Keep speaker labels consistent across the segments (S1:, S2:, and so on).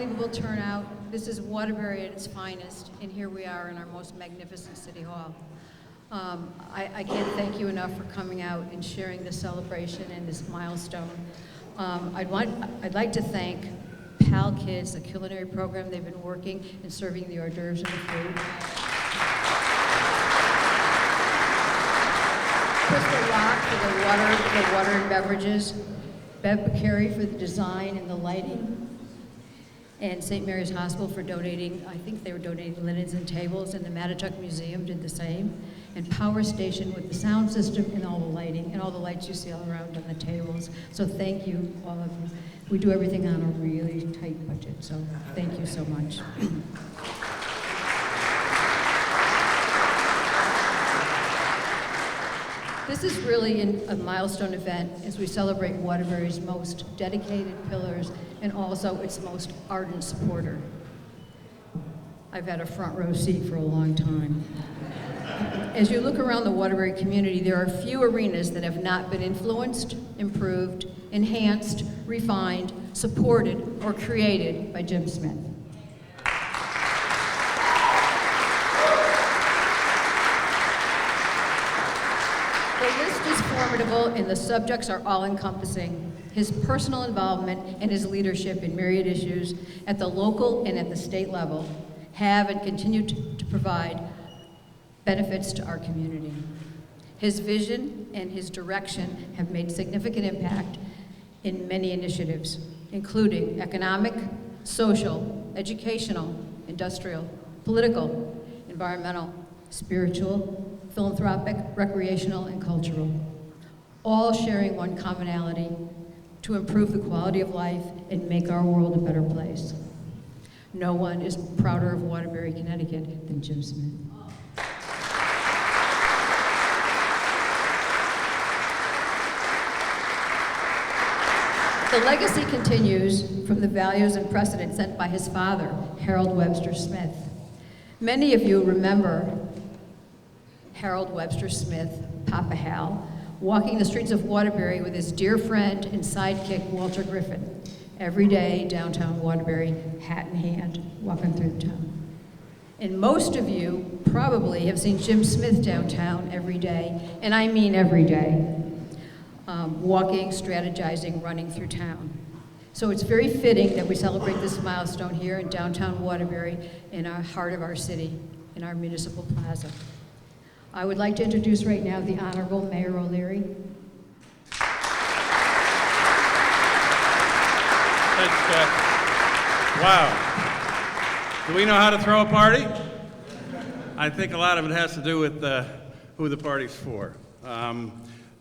S1: unbelievable turnout. This is Waterbury at its finest, and here we are in our most magnificent City Hall. I can't thank you enough for coming out and sharing this celebration and this milestone. I'd like to thank PAL Kids, the culinary program. They've been working and serving the hors d'oeuvres and the food. Crystal Rock for the water and beverages. Bev Bacari for the design and the lighting. And St. Mary's Hospital for donating, I think they were donating linens and tables, and the Mattituck Museum did the same. And Power Station with the sound system and all the lighting, and all the lights you see all around on the tables. So thank you, all of you. We do everything on a really tight budget, so thank you so much. This is really a milestone event as we celebrate Waterbury's most dedicated pillars and also its most ardent supporter. I've had a front row seat for a long time. As you look around the Waterbury community, there are few arenas that have not been influenced, improved, enhanced, refined, supported, or created by Jim Smith. The list is formidable and the subjects are all-encompassing. His personal involvement and his leadership in myriad issues at the local and at the state level have and continue to provide benefits to our community. His vision and his direction have made significant impact in many initiatives, including economic, social, educational, industrial, political, environmental, spiritual, philanthropic, recreational, and cultural, all sharing one commonality: to improve the quality of life and make our world a better place. No one is prouder of Waterbury, Connecticut than Jim Smith. The legacy continues from the values and precedents set by his father, Harold Webster Smith. Many of you remember Harold Webster Smith, Papa Hal, walking the streets of Waterbury with his dear friend and sidekick, Walter Griffin, every day downtown Waterbury, hat in hand, walking through the town. And most of you probably have seen Jim Smith downtown every day, and I mean every day, walking, strategizing, running through town. So it's very fitting that we celebrate this milestone here in downtown Waterbury, in our heart of our city, in our municipal plaza. I would like to introduce right now the Honorable Mayor O'Leary.
S2: Thanks, Beth. Wow. Do we know how to throw a party? I think a lot of it has to do with who the party's for.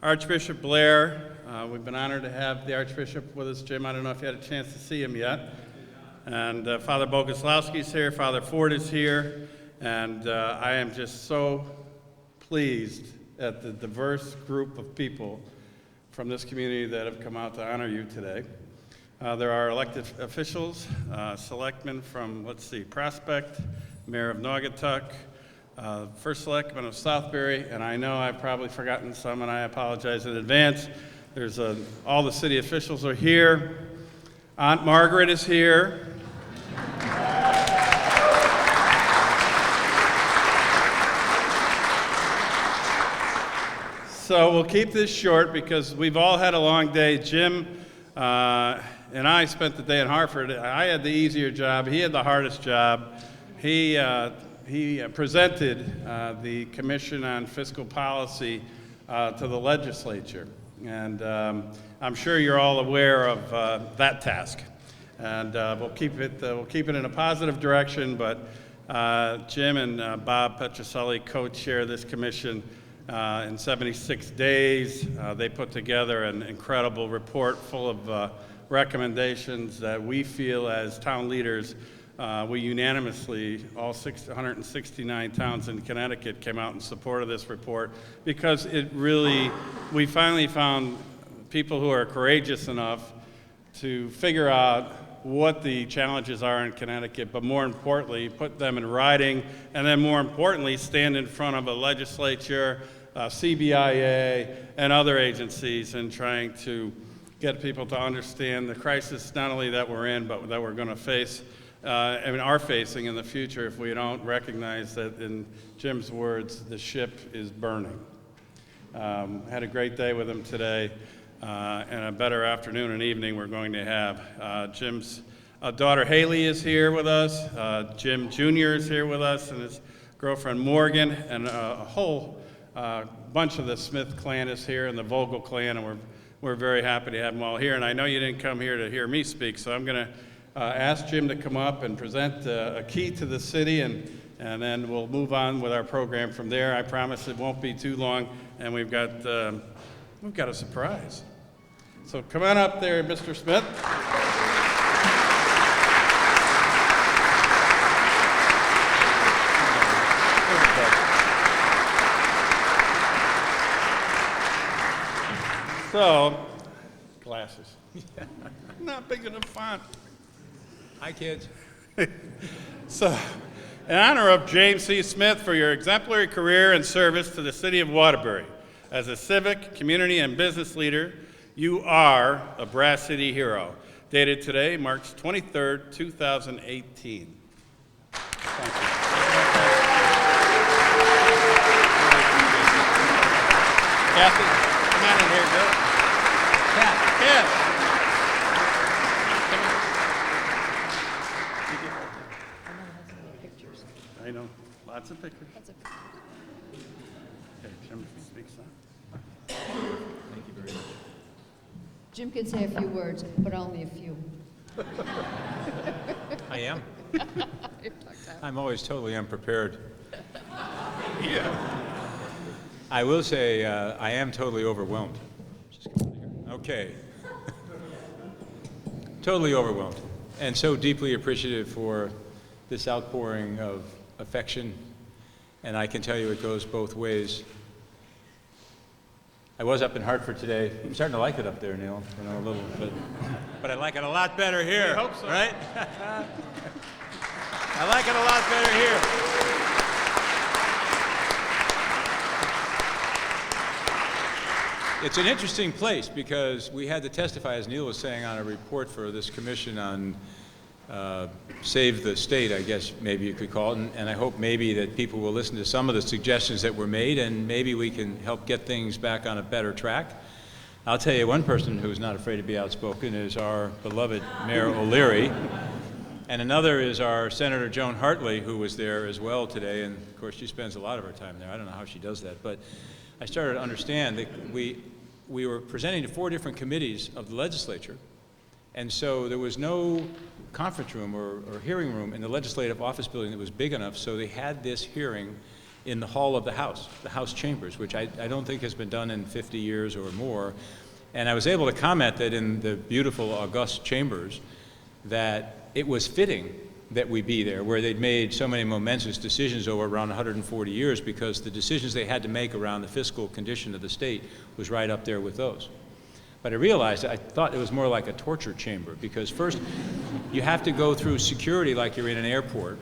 S2: Archbishop Blair, we've been honored to have the Archbishop with us. Jim, I don't know if you had a chance to see him yet. And Father Boguslawski's here, Father Ford is here, and I am just so pleased at the diverse group of people from this community that have come out to honor you today. There are elected officials, selectmen from, Prospect, Mayor of Naugatuck, First Selectman of Southbury, and I know I've probably forgotten some, and I apologize in advance. There's all the city officials are here. Aunt Margaret is here. So we'll keep this short because we've all had a long day. Jim and I spent the day in Hartford. I had the easier job. He had the hardest job. He presented the Commission on Fiscal Policy to the legislature. And I'm sure you're all aware of that task. And we'll keep it in a positive direction, but Jim and Bob Petroselli co-chair this commission. In 76 days, they put together an incredible report full of recommendations that we feel as town leaders, we unanimously, all 169 towns in Connecticut came out in support of this report because we finally found people who are courageous enough to figure out what the challenges are in Connecticut, but more importantly, put them in writing, and then more importantly, stand in front of a legislature, CBIA, and other agencies in trying to get people to understand the crisis not only that we're in, but that we're going to face, are facing in the future if we don't recognize that, in Jim's words, the ship is burning. Had a great day with him today, and a better afternoon and evening we're going to have. Jim's daughter Haley is here with us. Jim Jr. is here with us, and his girlfriend Morgan, and a whole bunch of the Smith clan is here, and the Vogel clan, and we're very happy to have them all here. And I know you didn't come here to hear me speak, so I'm going to ask Jim to come up and present a key to the city, and then we'll move on with our program from there. I promise it won't be too long, and we've got a surprise. So come on up there, Mr. Smith. So, glasses. Not big enough font.
S3: Hi, kids.
S2: So, in honor of James C. Smith for your exemplary career and service to the city of Waterbury, as a civic, community, and business leader, you are a Brass City hero. Dated today, March 23rd, 2018. Thank you. Kathy, come on in here, girl. Kat. I know, lots of pictures. Okay, Jim speaks now.
S3: Thank you very much.
S1: Jim can say a few words, but only a few.
S3: I am. I'm always totally unprepared.
S2: Yeah.
S3: I will say I am totally overwhelmed. Okay. Totally overwhelmed, and so deeply appreciative for this outpouring of affection, and I can tell you it goes both ways. I was up in Hartford today. I'm starting to like it up there, Neil, a little bit, but I like it a lot better here.
S2: I hope so.
S3: Right? I like it a lot better here. It's an interesting place because we had to testify, as Neil was saying, on a report for this commission on Save the State, I guess maybe you could call it, and I hope maybe that people will listen to some of the suggestions that were made, and maybe we can help get things back on a better track. I'll tell you, one person who's not afraid to be outspoken is our beloved Mayor O'Leary, and another is our Senator Joan Hartley, who was there as well today, and of course she spends a lot of her time there. I don't know how she does that, but I started to understand that we were presenting to 4 different committees of the legislature, and so there was no conference room or hearing room in the legislative office building that was big enough, so they had this hearing in the hall of the House chambers, which I don't think has been done in 50 years or more. And I was able to comment that in the beautiful august chambers that it was fitting that we be there, where they'd made so many momentous decisions over around 140 years, because the decisions they had to make around the fiscal condition of the state was right up there with those. But I realized, I thought it was more like a torture chamber, because first you have to go through security like you're in an airport,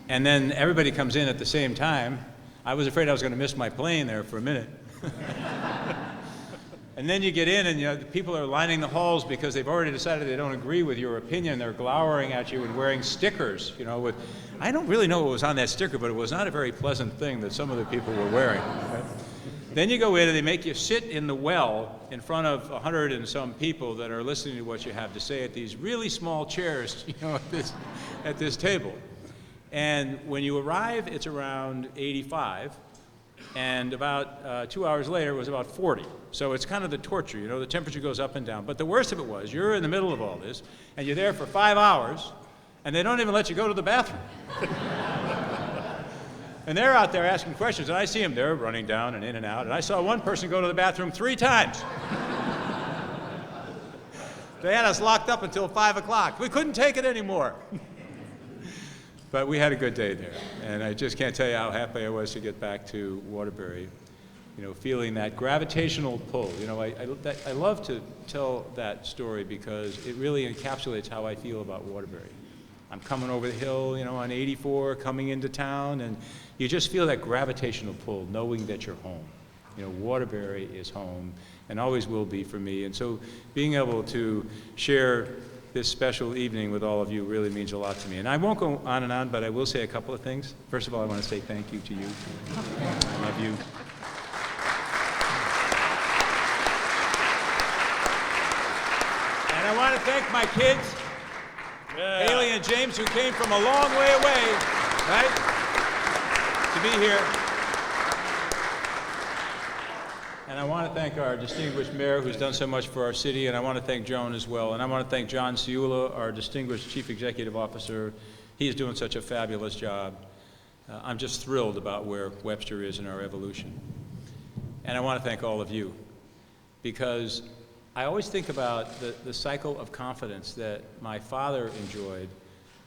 S3: and then everybody comes in at the same time. I was afraid I was going to miss my plane there for a minute. And then you get in, and the people are lining the halls because they've already decided they don't agree with your opinion. They're glowering at you and wearing stickers, with, I don't really know what was on that sticker, but it was not a very pleasant thing that some of the people were wearing. Right? Then you go in and they make you sit in the well in front of 100 and some people that are listening to what you have to say at these really small chairs, at this table. And when you arrive, it's around 85. And about 2 hours later, it was about 40. So it's kind of the torture, the temperature goes up and down. But the worst of it was, you're in the middle of all this, and you're there for 5 hours, and they don't even let you go to the bathroom. And they're out there asking questions, and I see them, they're running down and in and out. And I saw one person go to the bathroom 3 times. They had us locked up until 5 o'clock. We couldn't take it anymore. But we had a good day there, and I just can't tell you how happy I was to get back to Waterbury, feeling that gravitational pull. I love to tell that story because it really encapsulates how I feel about Waterbury. I'm coming over the hill, on 84, coming into town, and you just feel that gravitational pull, knowing that you're home. Waterbury is home and always will be for me. And so being able to share this special evening with all of you really means a lot to me. And I won't go on and on, but I will say a couple of things. First of all, I want to say thank you to you. I love you. And I want to thank my kids, Haley and James, who came from a long way away, right, to be here. And I want to thank our distinguished mayor who's done so much for our city, and I want to thank Joan as well. And I want to thank John Ciulla, our distinguished chief executive officer. He is doing such a fabulous job. I'm just thrilled about where Webster is in our evolution. And I want to thank all of you, because I always think about the cycle of confidence that my father enjoyed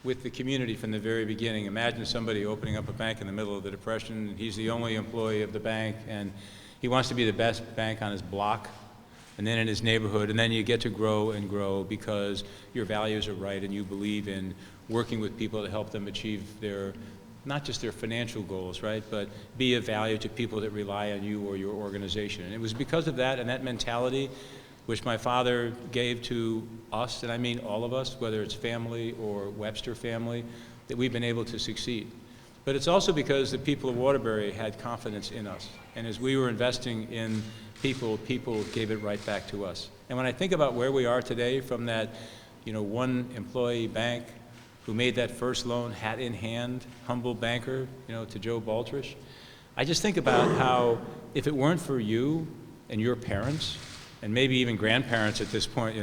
S3: with the community from the very beginning. Imagine somebody opening up a bank in the middle of the Depression, and he's the only employee of the bank, and he wants to be the best bank on his block, and then in his neighborhood, and then you get to grow and grow because your values are right and you believe in working with people to help them achieve their, not just their financial goals, right, but be of value to people that rely on you or your organization. And it was because of that and that mentality which my father gave to us, and I mean all of us, whether it's family or Webster family, that we've been able to succeed. But it's also because the people of Waterbury had confidence in us. And as we were investing in people, people gave it right back to us. And when I think about where we are today, from that one employee bank who made that first loan hat in hand, humble banker, to Joe Baltrish, I just think about how if it weren't for you and your parents, and maybe even grandparents at this point,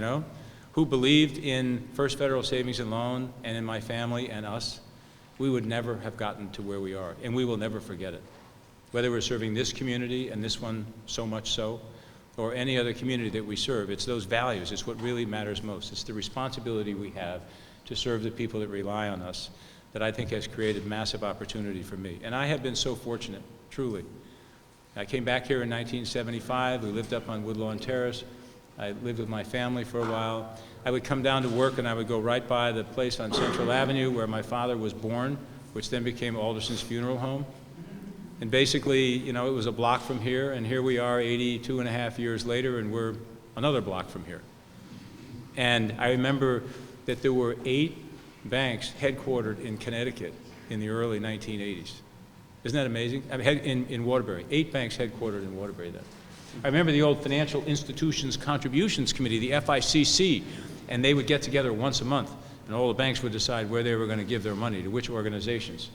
S3: who believed in First Federal Savings and Loan and in my family and us, we would never have gotten to where we are, and we will never forget it. Whether we're serving this community, and this one so much so, or any other community that we serve, it's those values, it's what really matters most. It's the responsibility we have to serve the people that rely on us that I think has created massive opportunity for me. And I have been so fortunate, truly. I came back here in 1975, we lived up on Woodlawn Terrace. I lived with my family for a while. I would come down to work and I would go right by the place on Central Avenue where my father was born, which then became Alderson's Funeral Home. And basically, it was a block from here, and here we are 82 and a half years later, and we're another block from here. And I remember that there were 8 banks headquartered in Connecticut in the early 1980s. Isn't that amazing? I mean, in Waterbury, 8 banks headquartered in Waterbury then. I remember the old Financial Institutions Contributions Committee, the FICC, and they would get together once a month, and all the banks would decide where they were going to give their money, to which organizations.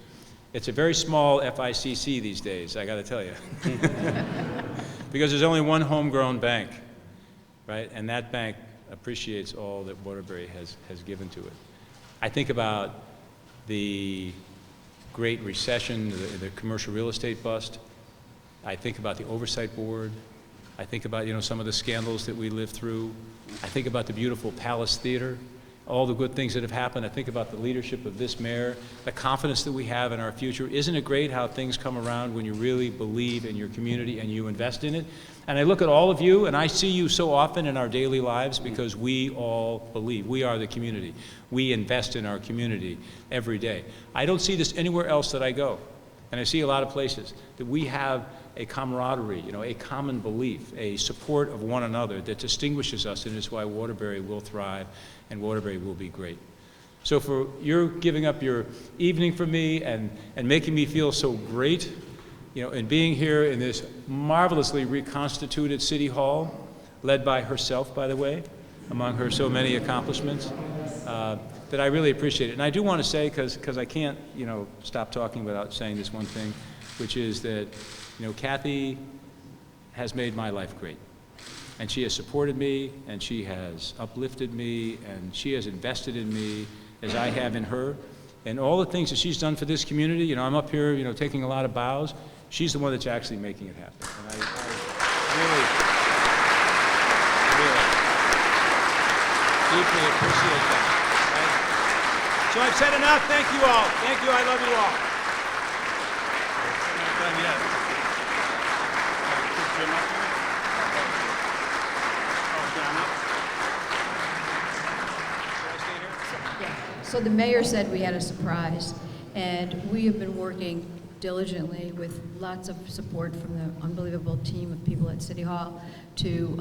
S3: It's a very small FICC these days, I got to tell you, because there's only one homegrown bank, right? And that bank appreciates all that Waterbury has given to it. I think about the Great Recession, the commercial real estate bust. I think about the Oversight Board. I think about, some of the scandals that we lived through. I think about the beautiful Palace Theater, all the good things that have happened. I think about the leadership of this mayor, the confidence that we have in our future. Isn't it great how things come around when you really believe in your community and you invest in it? And I look at all of you, and I see you so often in our daily lives because we all believe. We are the community. We invest in our community every day. I don't see this anywhere else that I go. And I see a lot of places that we have a camaraderie, a common belief, a support of one another that distinguishes us, and it's why Waterbury will thrive and Waterbury will be great. So for your giving up your evening for me and making me feel so great, and being here in this marvelously reconstituted City Hall, led by herself, by the way, among her so many accomplishments, that I really appreciate it. And I do want to say, because I can't, stop talking without saying this one thing, which is that, Kathy has made my life great. And she has supported me, and she has uplifted me, and she has invested in me as I have in her. And all the things that she's done for this community, I'm up here, taking a lot of bows. She's the one that's actually making it happen. And I really deeply appreciate that. Right? So I've said enough. Thank you all. Thank you. I love you all.
S2: We're not done yet. Put Jim up here. Oh, John up. Should I stay here?
S1: Yeah. So the mayor said we had a surprise, and we have been working diligently with lots of support from the unbelievable team of people at City Hall to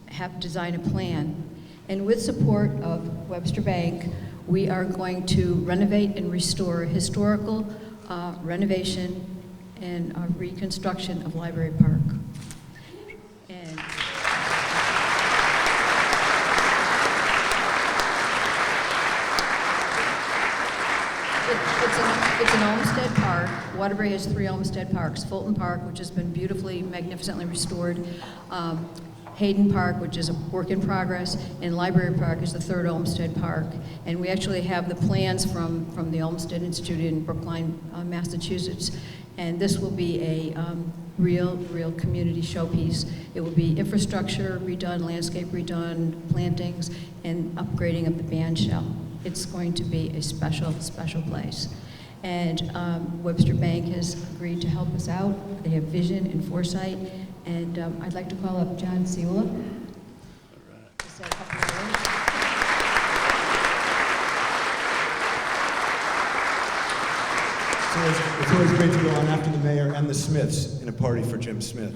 S1: have design a plan. And with support of Webster Bank, we are going to renovate and restore historical renovation and reconstruction of Library Park. And it's an Olmsted Park. Waterbury has 3 Olmsted Parks. Fulton Park, which has been beautifully, magnificently restored. Hayden Park, which is a work in progress, and Library Park is the 3rd Olmsted Park. And we actually have the plans from the Olmsted Institute in Brookline, Massachusetts. And this will be a real community showpiece. It will be infrastructure redone, landscape redone, plantings, and upgrading of the band shell. It's going to be a special place. And Webster Bank has agreed to help us out. They have vision and foresight. And I'd like to call up John Ciula to say a couple of words.
S4: It's always great to go on after the mayor and the Smiths in a party for Jim Smith.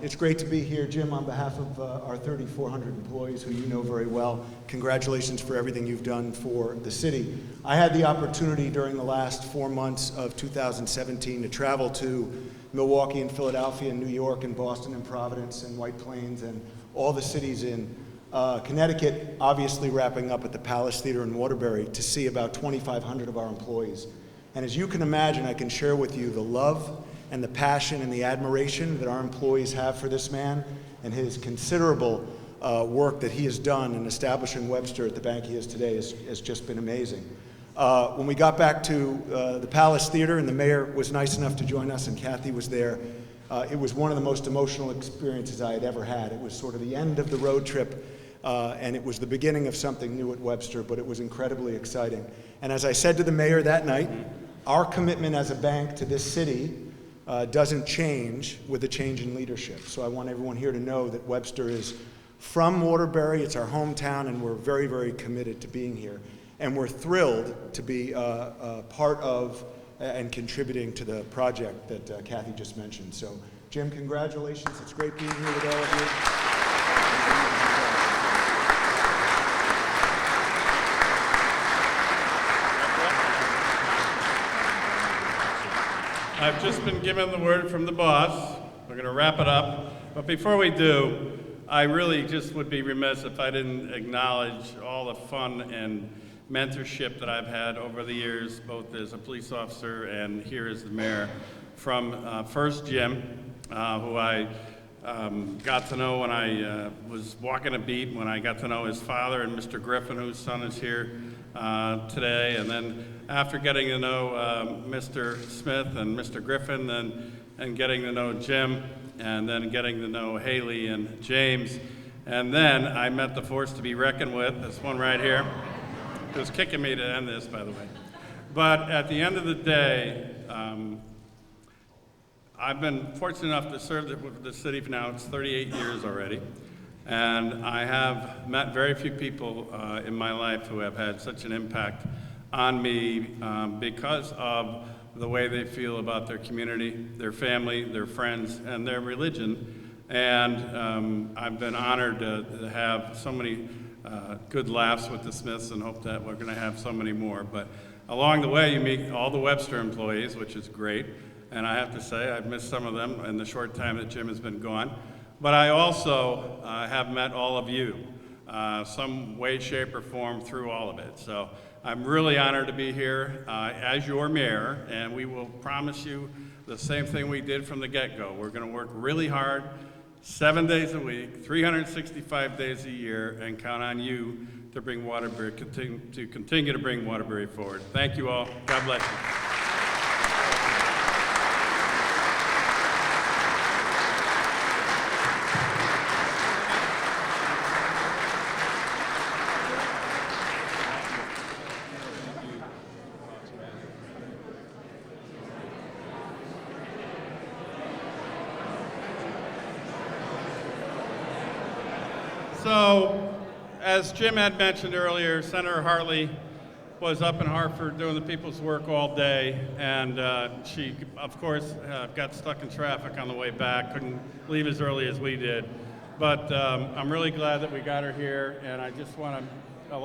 S4: It's great to be here, Jim, on behalf of our 3,400 employees who you know very well. Congratulations for everything you've done for the city. I had the opportunity during the last 4 months of 2017 to travel to Milwaukee and Philadelphia and New York and Boston and Providence and White Plains and all the cities in Connecticut, obviously wrapping up at the Palace Theater in Waterbury to see about 2,500 of our employees. And as you can imagine, I can share with you the love and the passion and the admiration that our employees have for this man and his considerable work that he has done in establishing Webster at the bank he is today has just been amazing. When we got back to the Palace Theater and the mayor was nice enough to join us and Kathy was there, it was one of the most emotional experiences I had ever had. It was sort of the end of the road trip and it was the beginning of something new at Webster, but it was incredibly exciting. And as I said to the mayor that night, our commitment as a bank to this city doesn't change with a change in leadership. So I want everyone here to know that Webster is from Waterbury, it's our hometown, and we're very, very committed to being here. And we're thrilled to be part of and contributing to the project that Kathy just mentioned. So, Jim, congratulations. It's great being here with all of you.
S2: I've just been given the word from the boss. We're going to wrap it up. But before we do, I really just would be remiss if I didn't acknowledge all the fun and mentorship that I've had over the years, both as a police officer and here as the mayor, from first Jim, who I got to know when I was walking a beat, when I got to know his father and Mr. Griffin, whose son is here today, and then after getting to know Mr. Smith and Mr. Griffin, and getting to know Jim, and then getting to know Haley and James, and then I met the force to be reckoned with, this one right here, who's kicking me to end this, by the way. But at the end of the day, I've been fortunate enough to serve the city for now, it's 38 years already. And I have met very few people in my life who have had such an impact on me because of the way they feel about their community, their family, their friends, and their religion. And I've been honored to have so many good laughs with the Smiths and hope that we're going to have so many more. But along the way, you meet all the Webster employees, which is great. And I have to say, I've missed some of them in the short time that Jim has been gone. But I also have met all of you, some way, shape, or form through all of it. So I'm really honored to be here as your mayor, and we will promise you the same thing we did from the get-go. We're going to work really hard, 7 days a week, 365 days a year, and count on you to bring Waterbury, to continue to bring Waterbury forward. Thank you all. God bless you. So, as Jim had mentioned earlier, Senator Hartley was up in Hartford doing the people's work all day, and she, of course, got stuck in traffic on the way back, couldn't leave as early as we did. But I'm really glad that we got her here, and I just want to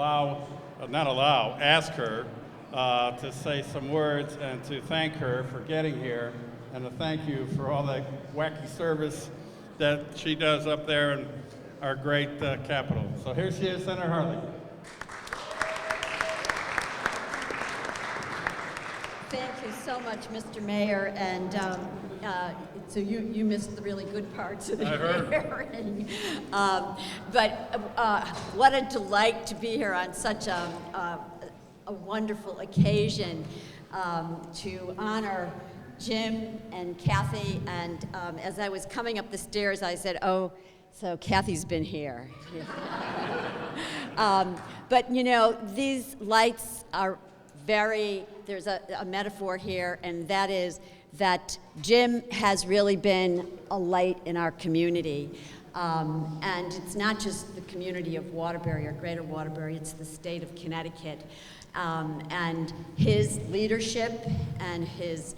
S2: ask her to say some words and to thank her for getting here, and to thank you for all the wacky service that she does up there in our great capital. So here she is, Senator Hartley.
S1: Thank you so much, Mr. Mayor, and so you missed the really good parts of the hearing. But what a delight to be here on such a wonderful occasion to honor Jim and Kathy. And as I was coming up the stairs, I said, "Oh, so Kathy's been here." But you know, these lights are there's a metaphor here, and that is that Jim has really been a light in our community. And it's not just the community of Waterbury or Greater Waterbury, it's the state of Connecticut. And his leadership and his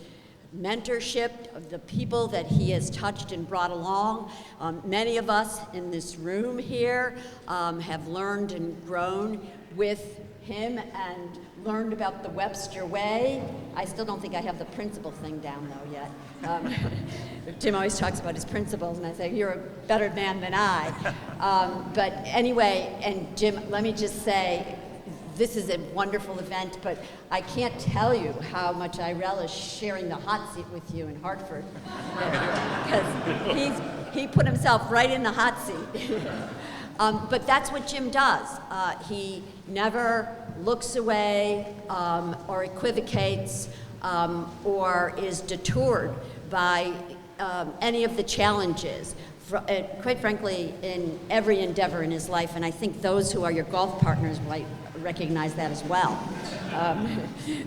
S1: mentorship of the people that he has touched and brought along. Many of us in this room here have learned and grown with him and learned about the Webster Way. I still don't think I have the principle thing down though yet. Jim always talks about his principles, and I say, you're a better man than I. But anyway, and Jim, let me just say, this is a wonderful event, but I can't tell you how much I relish sharing the hot seat with you in Hartford. Because he put himself right in the hot seat. But that's what Jim does. He never looks away or equivocates or is detoured by any of the challenges. Quite frankly, in every endeavor in his life, and I think those who are your golf partners might recognize that as well.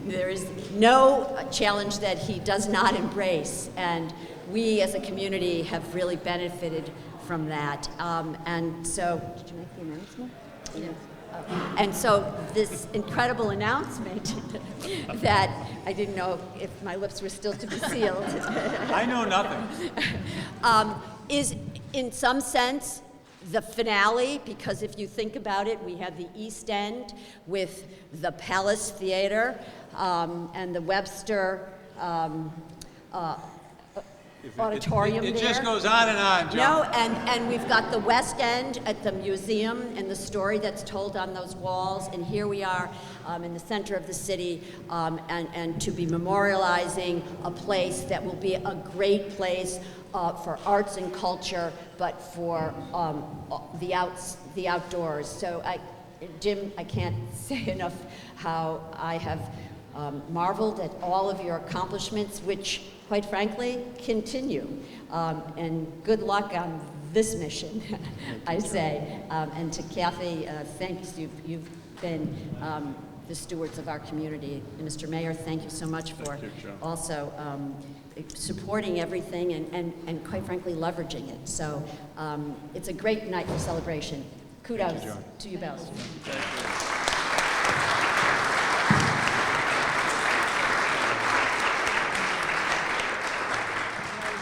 S1: There is no challenge that he does not embrace, and we as a community have really benefited from that. And so, did you make the announcement? Yes. And so this incredible announcement that I didn't know if my lips were still to be sealed.
S3: I know nothing.
S1: Is in some sense the finale, because if you think about it, we have the East End with the Palace Theater and the Webster auditorium
S3: it
S1: there.
S3: just goes on and on, John.
S1: No, and we've got the West End at the museum and the story that's told on those walls, and here we are in the center of the city, and to be memorializing a place that will be a great place for arts and culture, but for the outdoors. So Jim, I can't say enough how I have marveled at all of your accomplishments, which, quite frankly, continue. And good luck on this mission, I say. And to Kathy, thanks. You've been the stewards of our community. And Mr. Mayor, thank you so much for also supporting everything and quite frankly, leveraging it. So it's a great night for celebration. Kudos to you both.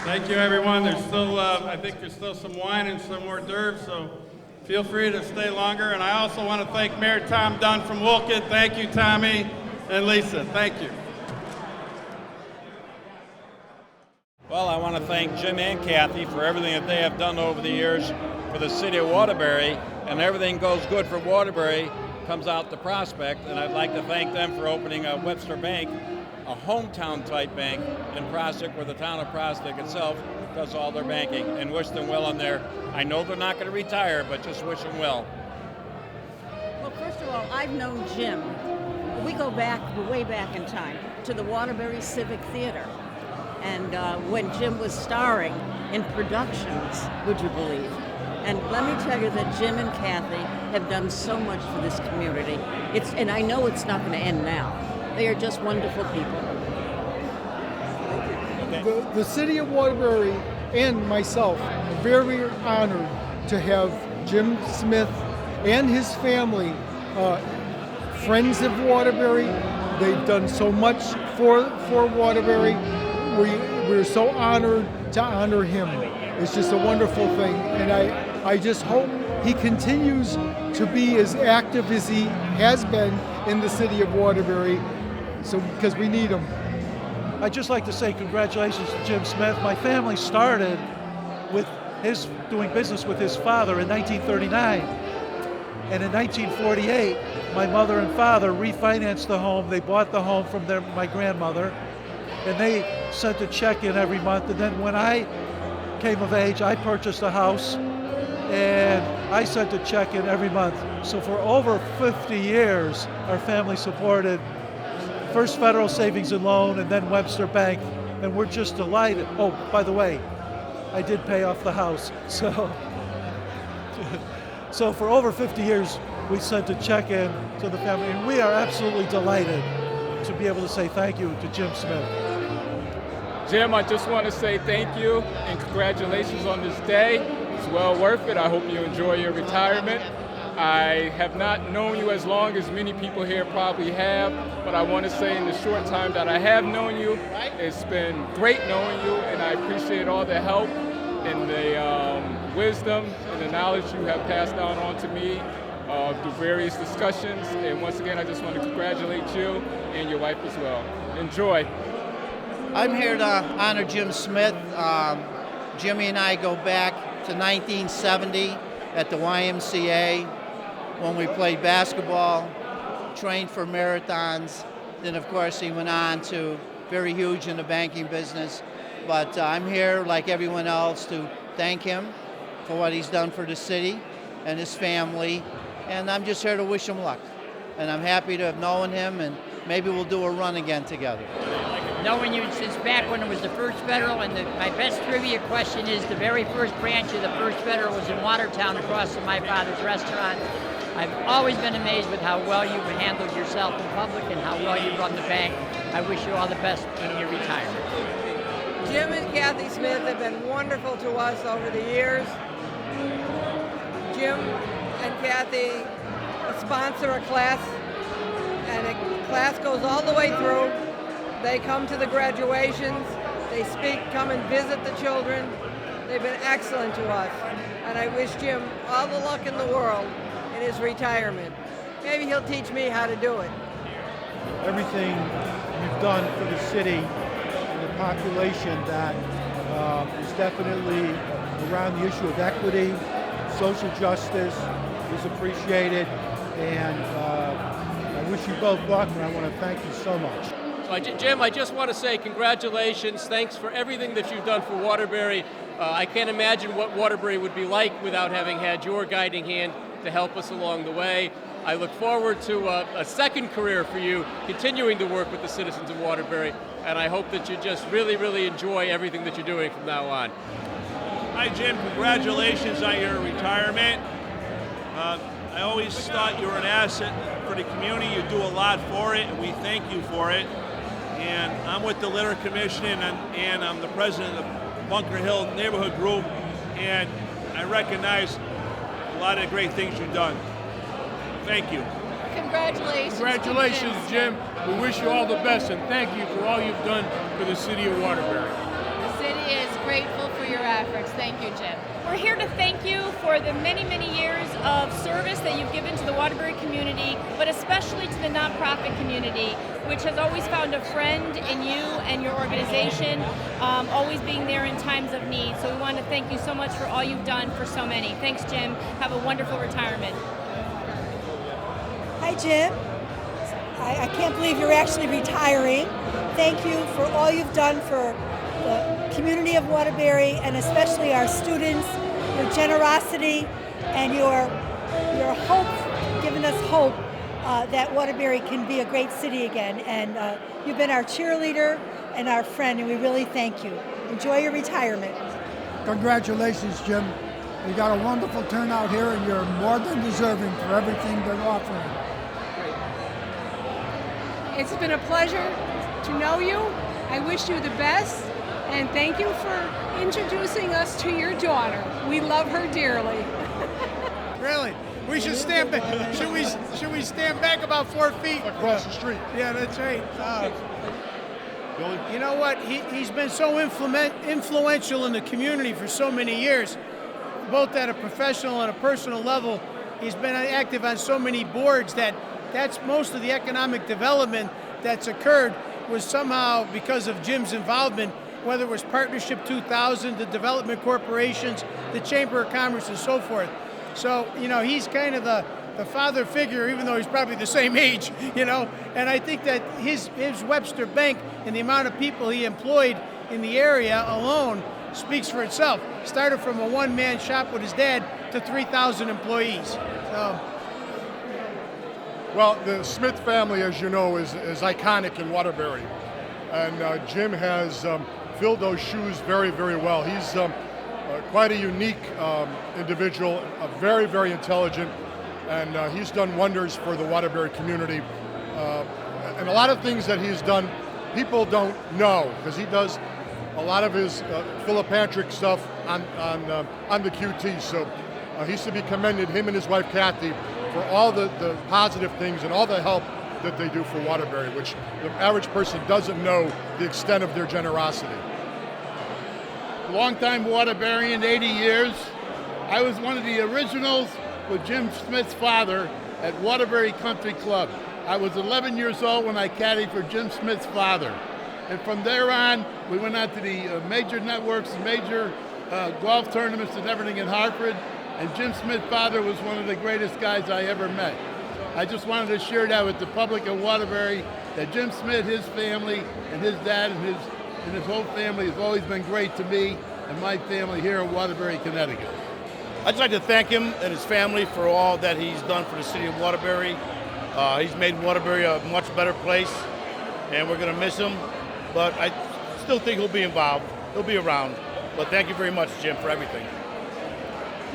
S2: Thank you, everyone. There's still, I think there's still some wine and some hors d'oeuvres, so feel free to stay longer. And I also want to thank Mayor Tom Dunn from Wolcott. Thank you, Tommy and Lisa. Thank you.
S5: Well, I want to thank Jim and Kathy for everything that they have done over the years for the city of Waterbury, and everything goes good for Waterbury comes out the Prospect, and I'd like to thank them for opening a Webster Bank, a hometown-type bank in Prospect, where the town of Prospect itself does all their banking, and wish them well in there. I know they're not going to retire, but just wish them well.
S6: Well, first of all, I've known Jim. We go back, way back in time, to the Waterbury Civic Theater. And when Jim was starring in productions, would you believe? And let me tell you that Jim and Kathy have done so much for this community. And I know it's not going to end now. They are just wonderful people.
S7: The city of Waterbury and myself are very honored to have Jim Smith and his family friends of Waterbury. They've done so much for Waterbury. We're so honored to honor him. It's just a wonderful thing, and I just hope he continues to be as active as he has been in the city of Waterbury, so because we need him.
S8: I'd just like to say congratulations to Jim Smith. My family started with his doing business with his father in 1939. And in 1948, my mother and father refinanced the home. They bought the home from my grandmother, and they sent a check in every month. And then when I came of age, I purchased a house, and I sent a check in every month. So for over 50 years, our family supported First Federal Savings and Loan and then Webster Bank, and we're just delighted. Oh, by the way, I did pay off the house. So for over 50 years, we sent a check in to the family, and we are absolutely delighted to be able to say thank you to Jim Smith.
S9: Jim, I just want to say thank you and congratulations on this day. It's well worth it. I hope you enjoy your retirement. I have not known you as long as many people here probably have, but I want to say in the short time that I have known you, it's been great knowing you, and I appreciate all the help and the wisdom and the knowledge you have passed down on to me through various discussions. And once again, I just want to congratulate you and your wife as well. Enjoy.
S10: I'm here to honor Jim Smith. Jimmy and I go back to 1970 at the YMCA when we played basketball, trained for marathons. Then, of course, he went on to very huge in the banking business. But I'm here, like everyone else, to thank him for what he's done for the city and his family. And I'm just here to wish him luck. And I'm happy to have known him, and maybe we'll do a run again together.
S11: Knowing you since back when it was the First Federal, and my best trivia question is the very first branch of the First Federal was in Watertown across from my father's restaurant. I've always been amazed with how well you've handled yourself in public and how well you run the bank. I wish you all the best in your retirement.
S12: Jim and Kathy Smith have been wonderful to us over the years. Jim and Kathy sponsor a class, and a class goes all the way through. They come to the graduations, they speak, come and visit the children. They've been excellent to us, and I wish Jim all the luck in the world in his retirement. Maybe he'll teach me how to do it.
S7: Everything you've done for the city and the population that is definitely around the issue of equity, social justice is appreciated, and I wish you both luck, and I want to thank you so much.
S13: Jim, I just want to say congratulations. Thanks for everything that you've done for Waterbury. I can't imagine what Waterbury would be like without having had your guiding hand to help us along the way. I look forward to a second career for you, continuing to work with the citizens of Waterbury, and I hope that you just really, really enjoy everything that you're doing from now on.
S14: Hi, Jim. Congratulations on your retirement. I always thought you were an asset for the community. You do a lot for it, and we thank you for it. And I'm with the Litter Commission, and I'm the president of the Bunker Hill Neighborhood Group, and I recognize a lot of the great things you've done. Thank you.
S15: Congratulations.
S16: Congratulations, Jim. We wish you all the best, and thank you for all you've done for the city of Waterbury.
S15: The city is grateful for your efforts. Thank you, Jim. We're here to thank you for the many, many years of service that you've given to the Waterbury community, but especially to the nonprofit community, which has always found a friend in you and your organization, always being there in times of need. So we want to thank you so much for all you've done for so many. Thanks, Jim. Have a wonderful retirement.
S17: Hi, Jim. I can't believe you're actually retiring. Thank you for all you've done for the community of Waterbury, and especially our students, your generosity and your hope, giving us hope that Waterbury can be a great city again. And you've been our cheerleader and our friend, and we really thank you. Enjoy your retirement.
S18: Congratulations, Jim. You got a wonderful turnout here, and you're more than deserving for everything they're offering.
S19: It's been a pleasure to know you. I wish you the best, and thank you for introducing us to your daughter. We love her dearly.
S20: Really, We should stand back. Should we stand back about 4 feet?
S16: Across the street.
S20: Yeah, that's right. You know what? He's been so influential in the community for so many years, both at a professional and a personal level. He's been active on so many boards that's most of the economic development that's occurred was somehow because of Jim's involvement, whether it was Partnership 2000, the development corporations, the Chamber of Commerce, and so forth. So, he's kind of the father figure, even though he's probably the same age, and I think that his Webster Bank and the amount of people he employed in the area alone speaks for itself. Started from a one-man shop with his dad to 3,000 employees. So.
S16: Well, the Smith family, as you know, is iconic in Waterbury, and Jim has filled those shoes very, very well. He's quite a unique individual, very, very intelligent, and he's done wonders for the Waterbury community. And a lot of things that he's done, people don't know, because he does a lot of his philanthropic stuff on the QT. So he's to be commended, him and his wife Kathy, for all the positive things and all the help that they do for Waterbury, which the average person doesn't know the extent of their generosity.
S21: Longtime Waterburyan, 80 years. I was one of the originals with Jim Smith's father at Waterbury Country Club. I was 11 years old when I caddied for Jim Smith's father. And from there on, we went on to the major networks, major golf tournaments and everything in Hartford. And Jim Smith's father was one of the greatest guys I ever met. I just wanted to share that with the public of Waterbury, that Jim Smith, his family, and his dad and his whole family has always been great to me and my family here in Waterbury, Connecticut.
S22: I'd like to thank him and his family for all that he's done for the city of Waterbury. He's made Waterbury a much better place, and we're going to miss him. But I still think he'll be involved. He'll be around. But thank you very much, Jim, for everything.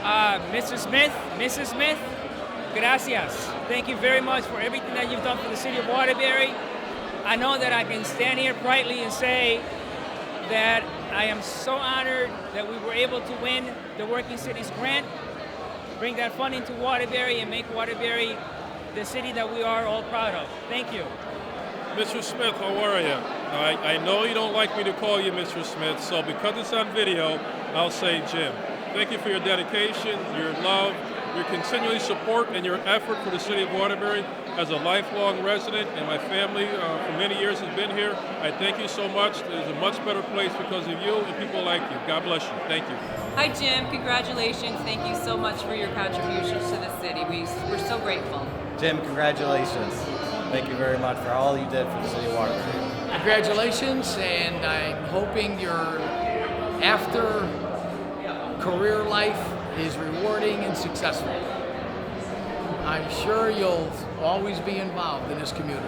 S23: Mr. Smith, Mrs. Smith, gracias. Thank you very much for everything that you've done for the city of Waterbury. I know that I can stand here proudly and say that I am so honored that we were able to win the Working Cities Grant, bring that funding to Waterbury, and make Waterbury the city that we are all proud of. Thank you.
S24: Mr. Smith, how are you? I know you don't like me to call you Mr. Smith, so because it's on video, I'll say Jim. Thank you for your dedication, your love, your continuing support, and your effort for the city of Waterbury. As a lifelong resident, and my family for many years has been here, I thank you so much. It is a much better place because of you and people like you. God bless you. Thank you.
S25: Hi, Jim. Congratulations. Thank you so much for your contributions to the city. We're so grateful.
S26: Jim, congratulations. Thank you very much for all you did for the city of Waterbury.
S27: Congratulations, and I'm hoping your after career life is rewarding and successful. I'm sure you'll always be involved in this community.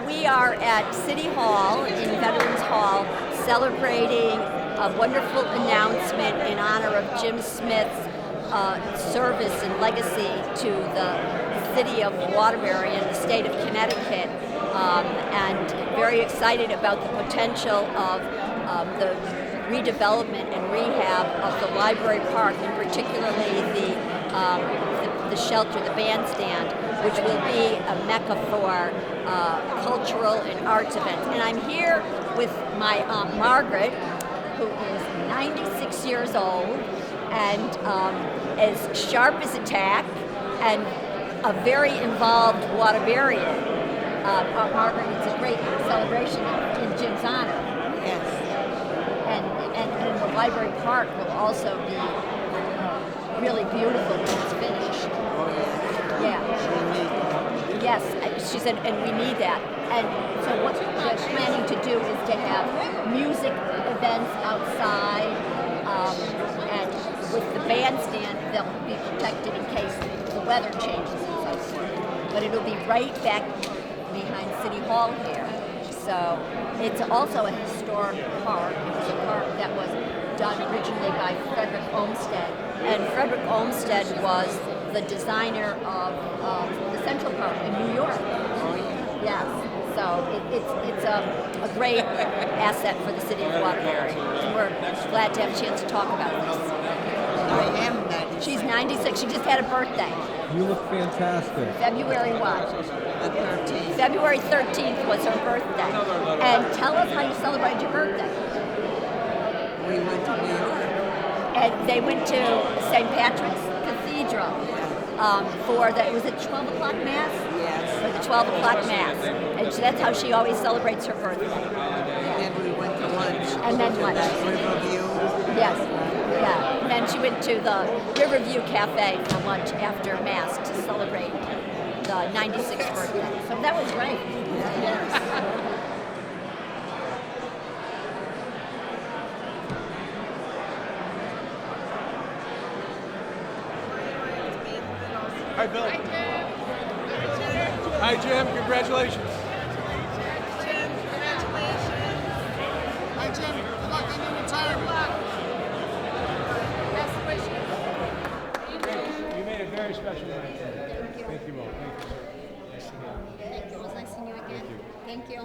S1: we are at City Hall in Veterans Hall celebrating a wonderful announcement in honor of Jim Smith's service and legacy to the city of Waterbury and the state of Connecticut, and very excited about the potential of the redevelopment and rehab of the library park, and particularly the shelter, the bandstand, which will be a mecca for cultural and arts events. And I'm here with my Aunt Margaret, who is 96 years old and as sharp as a tack and a very involved Waterburyan. Aunt Margaret, it's a great celebration in Jim's honor.
S2: Yes.
S1: And the library park will also be really beautiful when it's finished.
S2: Oh, yeah.
S1: Yeah. Yes, she said, and we need that. And so what they're planning to do is to have music events outside, and with the bandstand, they'll be protected in case the weather changes and so forth. But it'll be right back behind City Hall here. So it's also a historic park. It was a park that was done originally by Frederick Olmsted. And Frederick Olmsted was the designer of the Central Park in New York. Yes. So it's a great asset for the city of Waterbury. And we're glad to have a chance to talk about this.
S2: I am 96.
S1: She's 96. She just had a birthday.
S3: You look fantastic.
S1: February what?
S2: The 13th.
S1: February 13th was her birthday. And tell us how you celebrated your birthday.
S2: We went to New York.
S1: And they went to St. Patrick's Cathedral for the, was it 12 o'clock Mass?
S2: Yes.
S1: For the 12 o'clock Mass. And so that's how she always celebrates her birthday.
S2: And then we went to lunch.
S1: And then lunch.
S2: At Riverview.
S1: Yes. Yeah. And then she went to the Riverview Cafe for lunch after Mass to celebrate the 96th birthday. So that was great. Yes.
S4: Hi, Bill. Hi, Jim. Congratulations.
S5: Jim, congratulations. Hi, Jim. Good luck on your retirement. Best wishes.
S4: You made a very special night today. Thank you all. Thank you, sir. Nice to meet you.
S1: Thank you. It was nice seeing you again. Thank you.